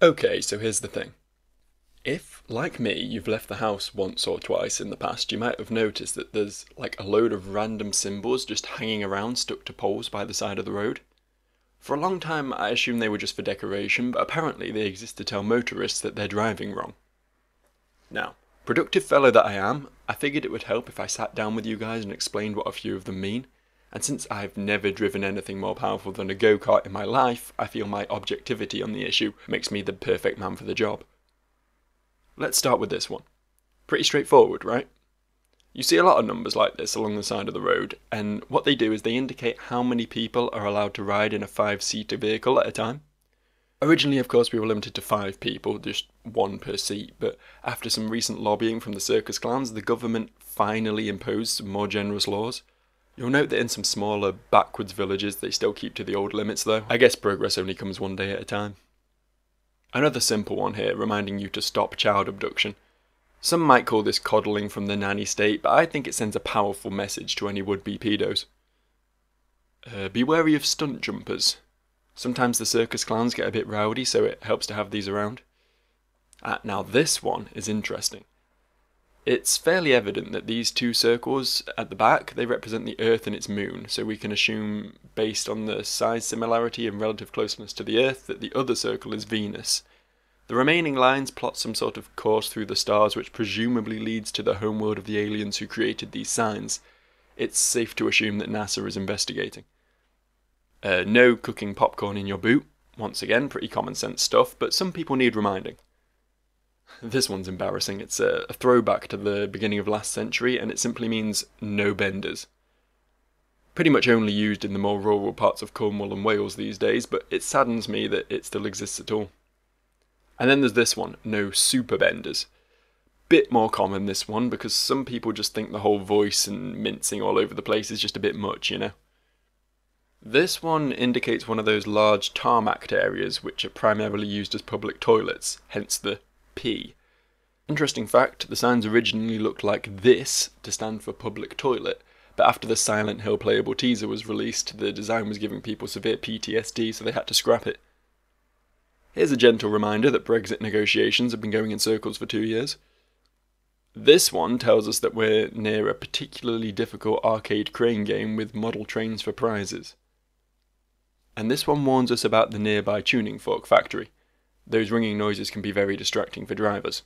Okay, so here's the thing. If, like me, you've left the house once or twice in the past, you might have noticed that there's like a load of random symbols just hanging around stuck to poles by the side of the road. For a long time I assumed they were just for decoration, but apparently they exist to tell motorists that they're driving wrong. Now, productive fellow that I am, I figured it would help if I sat down with you guys and explained what a few of them mean. And since I've never driven anything more powerful than a go-kart in my life, I feel my objectivity on the issue makes me the perfect man for the job. Let's start with this one. Pretty straightforward, right? You see a lot of numbers like this along the side of the road, and what they do is they indicate how many people are allowed to ride in a 5-seater vehicle at a time. Originally, of course, we were limited to 5 people, just one per seat, but after some recent lobbying from the circus clowns, the government finally imposed some more generous laws. You'll note that in some smaller, backwards villages they still keep to the old limits though. I guess progress only comes one day at a time. Another simple one here, reminding you to stop child abduction. Some might call this coddling from the nanny state, but I think it sends a powerful message to any would-be pedos. Be wary of stunt jumpers. Sometimes the circus clowns get a bit rowdy, so it helps to have these around. Now this one is interesting. It's fairly evident that these two circles at the back, they represent the Earth and its moon, so we can assume, based on the size similarity and relative closeness to the Earth, that the other circle is Venus. The remaining lines plot some sort of course through the stars which presumably leads to the homeworld of the aliens who created these signs. It's safe to assume that NASA is investigating. No cooking popcorn in your boot. Once again, pretty common sense stuff, but some people need reminding. This one's embarrassing. It's a throwback to the beginning of last century, and it simply means no benders. Pretty much only used in the more rural parts of Cornwall and Wales these days, but it saddens me that it still exists at all. And then there's this one, no super benders. Bit more common this one, because some people just think the whole voice and mincing all over the place is just a bit much, you know. This one indicates one of those large tarmacked areas which are primarily used as public toilets, hence the P. Interesting fact, the signs originally looked like this to stand for public toilet, but after the Silent Hill playable teaser was released, the design was giving people severe PTSD, so they had to scrap it. Here's a gentle reminder that Brexit negotiations have been going in circles for 2 years. This one tells us that we're near a particularly difficult arcade crane game with model trains for prizes. And this one warns us about the nearby tuning fork factory. Those ringing noises can be very distracting for drivers.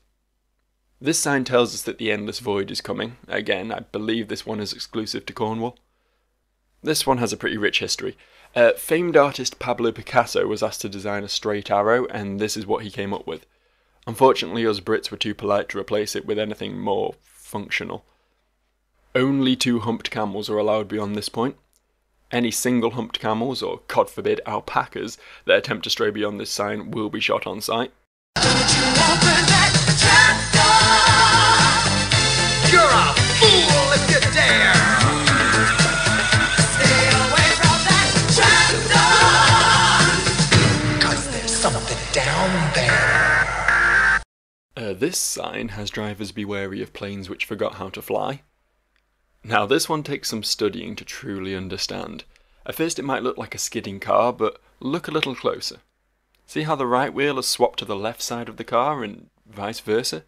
This sign tells us that the Endless Void is coming. Again, I believe this one is exclusive to Cornwall. This one has a pretty rich history. Famed artist Pablo Picasso was asked to design a straight arrow, and this is what he came up with. Unfortunately, us Brits were too polite to replace it with anything more functional. Only 2 humped camels are allowed beyond this point. Any single humped camels, or God forbid alpacas, that attempt to stray beyond this sign will be shot on sight. You're a fool if you dare! Stay away from that trapdoor! 'Cause there's something down there. This sign has drivers be wary of planes which forgot how to fly. Now this one takes some studying to truly understand. At first it might look like a skidding car, but look a little closer. See how the right wheel has swapped to the left side of the car and vice versa?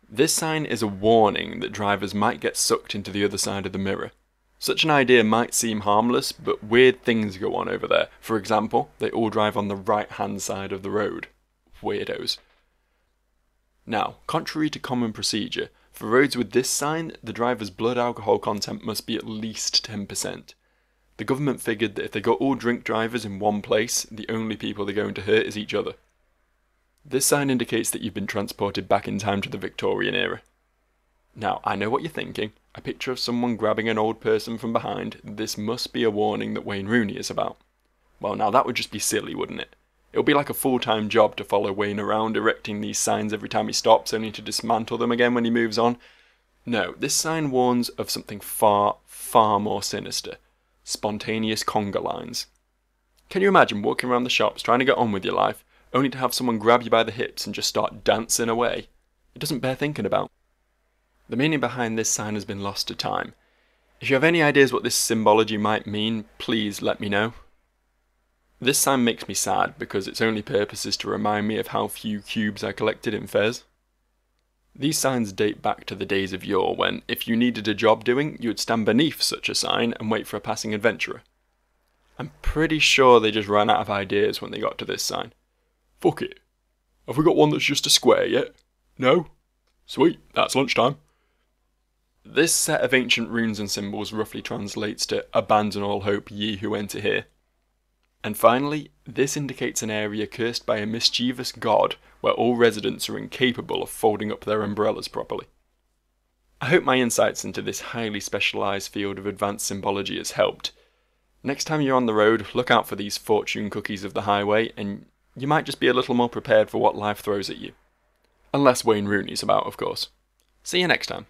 This sign is a warning that drivers might get sucked into the other side of the mirror. Such an idea might seem harmless, but weird things go on over there. For example, they all drive on the right-hand side of the road. Weirdos. Now, contrary to common procedure, for roads with this sign, the driver's blood alcohol content must be at least 10%. The government figured that if they got all drink drivers in one place, the only people they're going to hurt is each other. This sign indicates that you've been transported back in time to the Victorian era. Now, I know what you're thinking. A picture of someone grabbing an old person from behind. This must be a warning that Wayne Rooney is about. Well, now that would just be silly, wouldn't it? It would be like a full-time job to follow Wayne around, erecting these signs every time he stops, only to dismantle them again when he moves on. No, this sign warns of something far, far more sinister. Spontaneous conga lines. Can you imagine walking around the shops trying to get on with your life, only to have someone grab you by the hips and just start dancing away? It doesn't bear thinking about. The meaning behind this sign has been lost to time. If you have any ideas what this symbology might mean, please let me know. This sign makes me sad because its only purpose is to remind me of how few cubes I collected in Fez. These signs date back to the days of yore when, if you needed a job doing, you would stand beneath such a sign and wait for a passing adventurer. I'm pretty sure they just ran out of ideas when they got to this sign. Fuck it. Have we got one that's just a square yet? No? Sweet, that's lunchtime. This set of ancient runes and symbols roughly translates to "Abandon all hope, ye who enter here." And finally, this indicates an area cursed by a mischievous god where all residents are incapable of folding up their umbrellas properly. I hope my insights into this highly specialised field of advanced symbology has helped. Next time you're on the road, look out for these fortune cookies of the highway, and you might just be a little more prepared for what life throws at you. Unless Wayne Rooney's about, of course. See you next time.